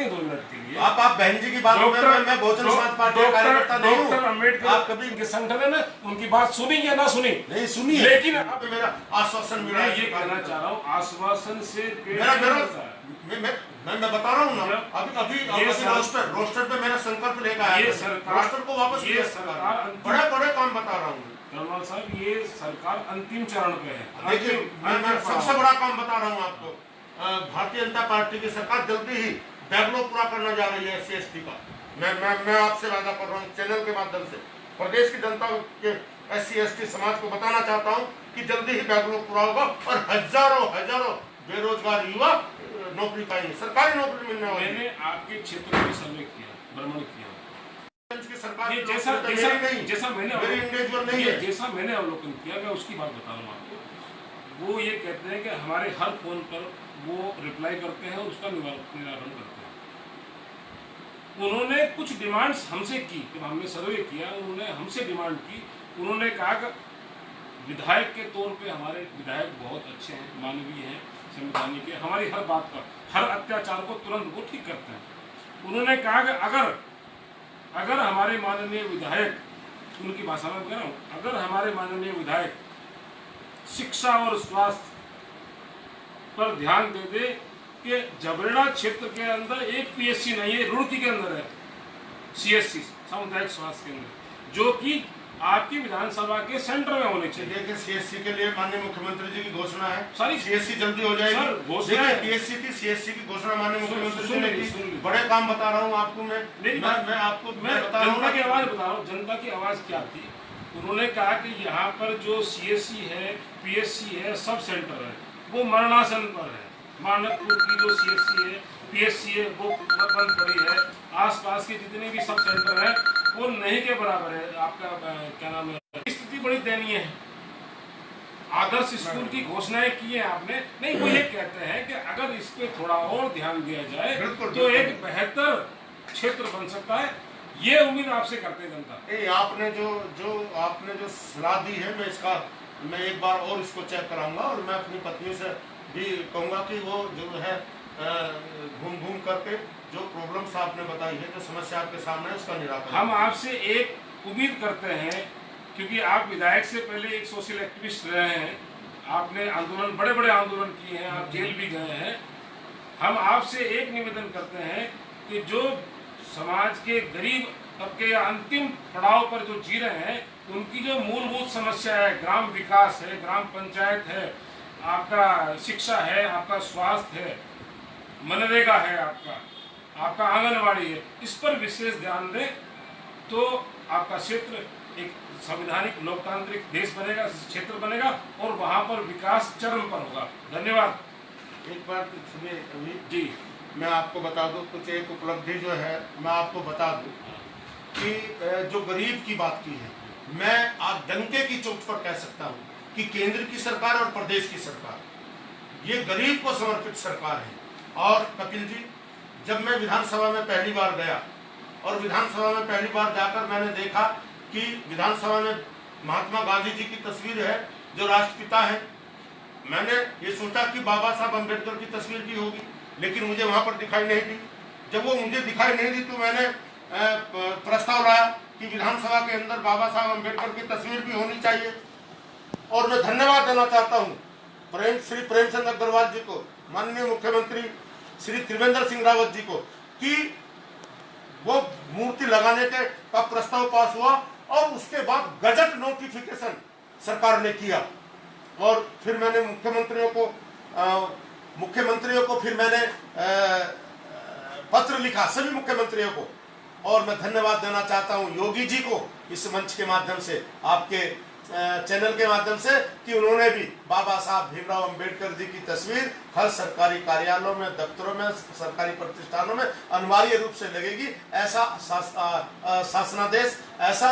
सुनिए 2 मिनट के लिए। आप बहन जी की बात में मैं बहुजन समाज पार्टी का कार्यकर्ता नहीं हूं। डॉक्टर अम्बेडकर आप कभी के संगठन है उनकी बात सुनी या ना सुनी नहीं सुनी, लेकिन आप मेरा आश्वासन मिला। मैं ये कहना चाह रहा हूँ आश्वासन से मैं बता रहा हूँ ना, अभी रोस्टर पे मैंने संकल्प लेकर आया, ये सरकार रोस्टर को वापस ये सरकार बड़े काम बता रहा हूँ धनवाल साहब, ये सरकार अंतिम चरण पे है। देखिए मैं सबसे बड़ा काम बता रहा हूँ आपको, भारतीय जनता पार्टी की सरकार जल्दी ही बैकलॉग पूरा करने जा रही है SC/ST का। मैं आपसे वादा कर रहा हूँ चैनल के माध्यम से प्रदेश की जनता के SC/ST समाज को बताना चाहता हूँ कि जल्दी ही बैकलॉग पूरा होगा और हजारों बेरोजगार युवा नौकरी पाएंगे, सरकारी नौकरी मिलने वाली। मैंने आपके क्षेत्र में सर्वे किया, भ्रमण किया, सरकार ये जैसा मैंने अवलोकन किया, मैं उसकी बात बता रहा हूँ आपको। वो ये कहते हैं कि हमारे हर फोन पर वो रिप्लाई करते हैं और उसका निराकरण करते हैं। उन्होंने कुछ डिमांड्स हमसे की, जब हमने सर्वे किया उन्होंने हमसे डिमांड की। उन्होंने कहा कि विधायक के तौर पे हमारे विधायक बहुत अच्छे हैं, मानवीय हैं, संवैधानिक है, हमारी हर बात का, हर अत्याचार को तुरंत वो ठीक करते हैं। उन्होंने कहा कि अगर हमारे माननीय विधायक, उनकी भाषा में कह रहा हूँ, अगर हमारे माननीय विधायक शिक्षा और स्वास्थ्य पर ध्यान दे दे कि जबरेड़ा क्षेत्र के अंदर एक PSC नहीं है, रुड़की के अंदर है CSC सामुदायिक स्वास्थ्य केंद्र, जो कि आपकी विधानसभा के सेंटर में होने चाहिए। देखिए CSC के लिए माननीय मुख्यमंत्री जी की घोषणा है, सारी CSC जल्दी हो जाएगी। घोषणा है, PSC थी, CSC की घोषणा माननीय मुख्यमंत्री जी ने की। बड़े काम बता रहा हूँ आपको मैं बता रहा हूँ। जनता की आवाज बता रहा हूँ, जनता की आवाज क्या थी। उन्होंने कहा कि यहाँ पर जो CSC है, PSC है, सब सेंटर है, वो मरणासन पर है। मानकपुर की जो CSC है, PSC है, वो बंद पड़ी है। आसपास के जितने भी सब सेंटर है वो नहीं के बराबर है। आपका क्या नाम है, स्थिति बड़ी दयनीय है। आदर्श स्कूल की घोषणाएं की है आपने, नहीं वो ये कहते हैं कि अगर इस पे थोड़ा और ध्यान दिया जाए तो एक बेहतर क्षेत्र बन सकता है। ये उम्मीद आपसे करते हैं जनता। आपने जो सलाह दी है, मैं एक बार और इसको चेक कराऊंगा और मैं अपनी पत्नी से भी कहूंगा कि वो जो है घूम करके जो प्रॉब्लम्स आपने बताई है, जो समस्या आपके सामने है, उसका निराकरण। हम आपसे एक उम्मीद करते हैं, क्योंकि आप विधायक से पहले एक सोशल एक्टिविस्ट रहे हैं, आपने आंदोलन, बड़े बड़े आंदोलन किए हैं, आप जेल भी गए हैं। हम आपसे एक निवेदन करते हैं कि जो समाज के गरीब तबके अंतिम पड़ाव पर जो जी रहे हैं, उनकी जो मूलभूत समस्या है, ग्राम विकास है, ग्राम पंचायत है, आपका शिक्षा है, आपका स्वास्थ्य है, मनरेगा है, आपका आंगनवाड़ी है, इस पर विशेष ध्यान दें तो आपका क्षेत्र एक संवैधानिक लोकतांत्रिक देश बनेगा, क्षेत्र बनेगा और वहां पर विकास चरम पर होगा। धन्यवाद। एक बार सुनिए अभी जी, मैं आपको बता दूं, कुछ एक उपलब्धि जो है मैं आपको बता दूं कि जो गरीब की बात की है, मैं आज डंके की चोट पर कह सकता हूं कि केंद्र की सरकार और प्रदेश की सरकार ये गरीब को समर्पित सरकार है। और कपिल जी, जब मैं विधानसभा में पहली बार गया और विधानसभा में पहली बार जाकर मैंने देखा कि विधानसभा में महात्मा गांधी जी की तस्वीर है जो राष्ट्रपिता है। मैंने ये सोचा कि बाबा साहब अम्बेडकर की तस्वीर भी होगी, लेकिन मुझे वहां पर दिखाई नहीं दी। जब वो मुझे दिखाई नहीं दी तो मैंने प्रस्ताव लाया कि विधानसभा के अंदर बाबा साहब अम्बेडकर की तस्वीर भी होनी चाहिए। और मैं धन्यवाद देना चाहता हूँ श्री प्रेमचंद अग्रवाल जी को, माननीय मुख्यमंत्री श्री त्रिवेंद्र सिंह रावत जी को, कि वो मूर्ति लगाने का प्रस्ताव पास हुआ और उसके बाद गजट नोटिफिकेशन सरकार ने किया। और फिर मैंने मुख्यमंत्रियों को फिर मैंने पत्र लिखा, सभी मुख्यमंत्रियों को। और मैं धन्यवाद देना चाहता हूं योगी जी को इस मंच के माध्यम से, आपके चैनल के माध्यम से, कि उन्होंने भी बाबा साहब भीमराव अंबेडकर जी की तस्वीर हर सरकारी कार्यालयों में, दफ्तरों में, सरकारी प्रतिष्ठानों में अनिवार्य रूप से लगेगी। ऐसा शासनादेश, ऐसा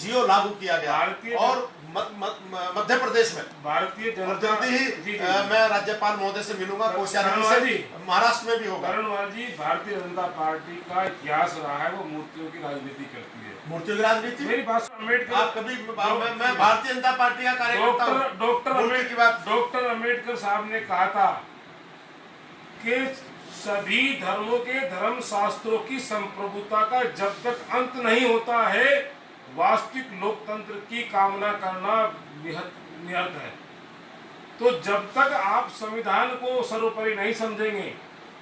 जियो लागू किया गया। और मध्य प्रदेश में भारतीय जल्दी ही मैं राज्यपाल महोदय से मिलूंगा, कोश्यारी से, महाराष्ट्र में भी होगा। करणवाल जी, भारतीय जनता पार्टी का इतिहास रहा है, वो मूर्तियों की राजनीति करती है। मूर्तियों की राजनीति, मेरी बात अम्बेडकर, आप कभी मैं भारतीय जनता पार्टी का कार्यकर्ता हूं। डॉक्टर अम्बेडकर साहब ने कहा था कि सभी धर्मों के धर्म शास्त्रों की संप्रभुता का जब तक अंत नहीं होता है, वास्तविक लोकतंत्र की कामना करना निहत है। तो जब तक आप संविधान को सर्वोपरि नहीं समझेंगे,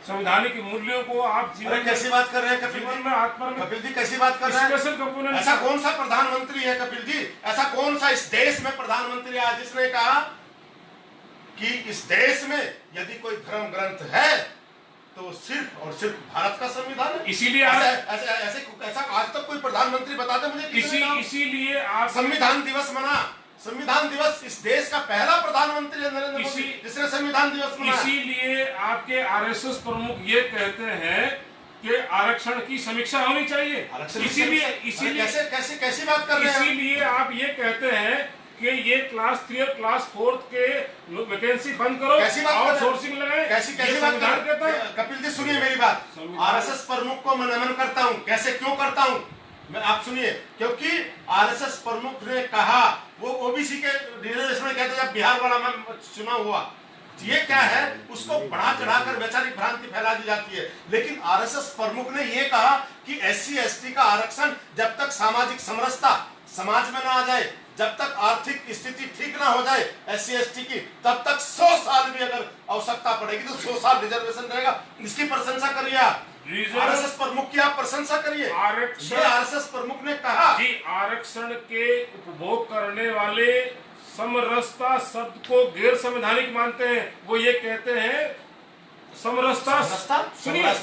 संवैधानिक मूल्यों को आप जीवन कैसी बात कर रहे हैं कपिल जीवन में आत्मा में कपिल जी कैसी बात कर रहे हैं? Special component. ऐसा कौन सा प्रधानमंत्री है कपिल जी, ऐसा कौन सा इस देश में प्रधानमंत्री है जिसने कहा कि इस देश में यदि कोई धर्म ग्रंथ है तो सिर्फ और सिर्फ भारत का संविधान है? इसीलिए ऐसा आज तक कोई प्रधानमंत्री बता दे मुझे। इसीलिए आप संविधान दिवस मना, संविधान दिवस इस देश का पहला प्रधानमंत्री है नरेंद्र मोदी जिसने संविधान दिवस मनाया। इसीलिए आपके आरएसएस प्रमुख ये कहते हैं कि आरक्षण की समीक्षा होनी चाहिए। इसीलिए कैसी बात कर रहे हैं? इसीलिए आप ये कहते हैं कि ये क्लास 3 और क्लास 4 के वैकेंसी बंद करो, आउटसोर्सिंग लगाए। कैसी बात कहता है? कपिल जी सुनिए मेरी बात, आरएसएस प्रमुख को मैं नमन करता हूँ। कैसे क्यों करता हूँ मैं, आप सुनिए। क्योंकि आरएसएस प्रमुख ने कहा, वो ओबीसी के रिजर्वेशन में कहते हैं बिहार वाला मैं चुनाव हुआ, ये क्या है, उसको बढ़ा चढ़ाकर वैचारिक भ्रांति फैला दी जाती है। लेकिन आरएसएस प्रमुख ने ये कहा कि SC ST का आरक्षण जब तक सामाजिक समरसता समाज में ना आ जाए, जब तक आर्थिक स्थिति ठीक ना हो जाए SC ST की, तब तक 100 साल भी अगर आवश्यकता पड़ेगी तो 100 साल रिजर्वेशन रहेगा। इसकी प्रशंसा करिए आप, आरएसएस प्रमुख की आप प्रशंसा करिए। आरएसएस प्रमुख ने कहा कि आरक्षण के उपभोग करने वाले समरसता शब्द को गैर संवैधानिक मानते हैं। वो ये कहते हैं समरसता, सुनिए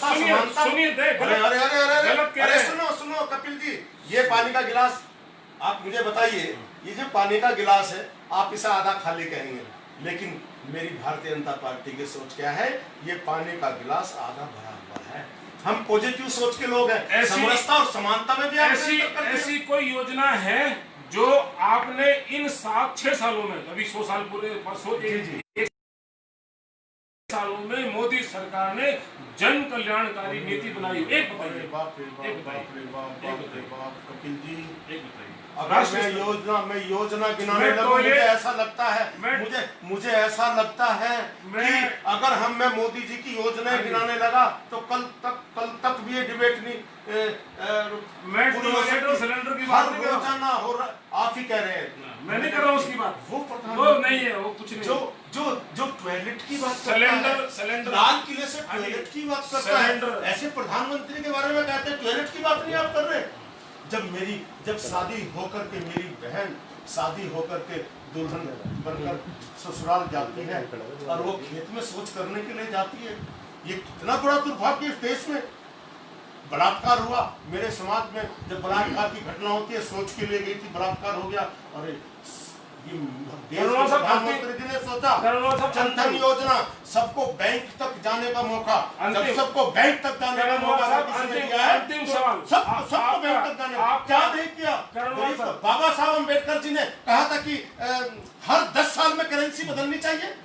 सुनो कपिल जी, ये पानी का गिलास आप मुझे बताइए, ये जो पानी का गिलास है आप इसे आधा खाली कहेंगे, लेकिन मेरी भारतीय जनता पार्टी की सोच क्या है, ये पानी का गिलास आधा भरा हुआ है। हम पॉजिटिव सोच के लोग हैं, समरसता और समानता में भी ऐसी कोई योजना है जो आपने इन 7-6 सालों में, अभी 100 साल पूरे 1 सालों में मोदी सरकार ने जन कल्याणकारी नीति बनाई? एक बताइए। कपिल जी एक बताइए। अगर मैं योजना गिनाने लगूं, मुझे ऐसा लगता है मुझे ऐसा लगता है कि अगर मैं मोदी जी की योजनाएं गिनाने लगा तो कल तक भी ये डिबेट नहीं सिलेंडर की बात रोजाना हो रहा। आप ही कह रहे हैं, मैं नहीं कर रहा हूँ उसकी बात। वो नहीं है, वो कुछ नहीं। जो टॉयलेट की बात सिलेंडर लाल किले से टॉयलेट की बात करता है, ऐसे प्रधानमंत्री के बारे में कहते हैं टॉयलेट की बात नहीं आप कर रहे। जब शादी होकर के मेरी बहन शादी होकर के दुल्हन बनकर ससुराल जाती है और वो खेत में सोच करने के लिए जाती है, ये कितना बड़ा दुर्भाग्य इस देश में। बलात्कार हुआ मेरे समाज में, जब बलात्कार की घटना होती है सोच के लिए गई थी, बलात्कार हो गया। और प्रधानमंत्री जी ने सोचा जनधन योजना, सबको बैंक तक जाने का मौका, जब सबको बैंक तक जाने का मौका सबको बैंक तक जाने का क्या नहीं किया। बाबा साहब अम्बेडकर जी ने कहा था कि हर 10 साल में करेंसी बदलनी चाहिए।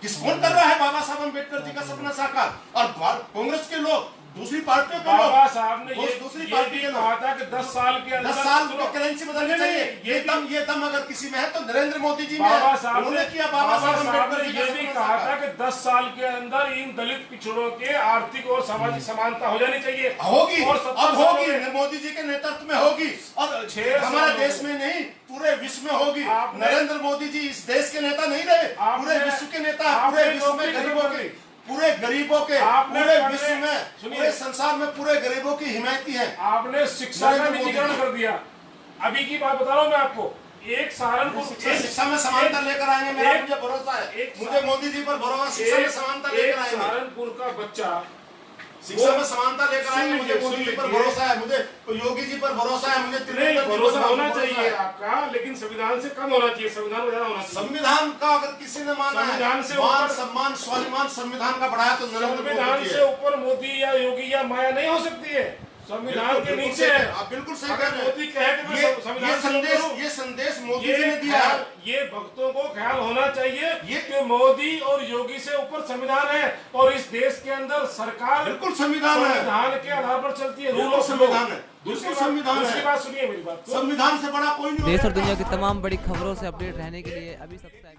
कौन कर रहा है बाबा साहब अम्बेडकर जी का सपना साकार? और कांग्रेस के लोग, दूसरी पार्टियों के लोग, बाबा साहब ने दूसरी पार्टी के कहा था कि 10 साल के अंदर 10 साल में करेंसी बदलनी चाहिए। ये दम अगर किसी में है तो नरेंद्र मोदी जी ने किया। बाबा साहब अम्बेडकर ने ये भी कहा था कि 10 साल के अंदर इन दलित पिछड़ों के आर्थिक और सामाजिक समानता हो जानी चाहिए। होगी, अब होगी, मोदी जी के नेतृत्व में होगी, और हमारे देश में नहीं पूरे विश्व में होगी। नरेंद्र मोदी जी इस देश के नेता नहीं रहे, पूरे विश्व के नेता, पूरे विश्व में पूरे गरीबों के पूरे विश्व में, पूरे संसार में पूरे गरीबों की हिमायती है। आपने शिक्षा का निजीकरण कर दिया। अभी की बात बता रहा हूँ मैं आपको, एक सहारनपुर शिक्षा में समानता लेकर आएंगे, मेरा मुझे भरोसा है, मुझे मोदी जी पर भरोसा। शिक्षा में समानता लेकर आएंगे, सहारनपुर का बच्चा शिक्षा में समानता लेकर आएंगे, मुझे मोदी जी पर भरोसा है, मुझे योगी जी पर भरोसा है, मुझे भरोसा होना चाहिए आपका, लेकिन संविधान से कम होना चाहिए, संविधान ज्यादा होना चाहिए। संविधान का अगर किसी ने माना संविधान से मान सम्मान स्वाभिमान संविधान का बढ़ाया तो संविधान से ऊपर मोदी या योगी या माया नहीं हो सकती है, संविधान के नीचे है। आप बिल्कुल सही कह रहे हैं। मोदी कहे कि ये संदेश मोदी जी ने दिया है। ये भक्तों को ख्याल होना चाहिए कि मोदी और योगी से ऊपर संविधान है, और इस देश के अंदर सरकार बिल्कुल संविधान के आधार पर चलती है, रूल ऑफ संविधान है, दूसरी बात सुनिए मेरी बात, संविधान से बड़ा कोई नहीं। देश और दुनिया की तमाम बड़ी खबरों से अपडेट रहने के लिए अभी सब्सक्राइब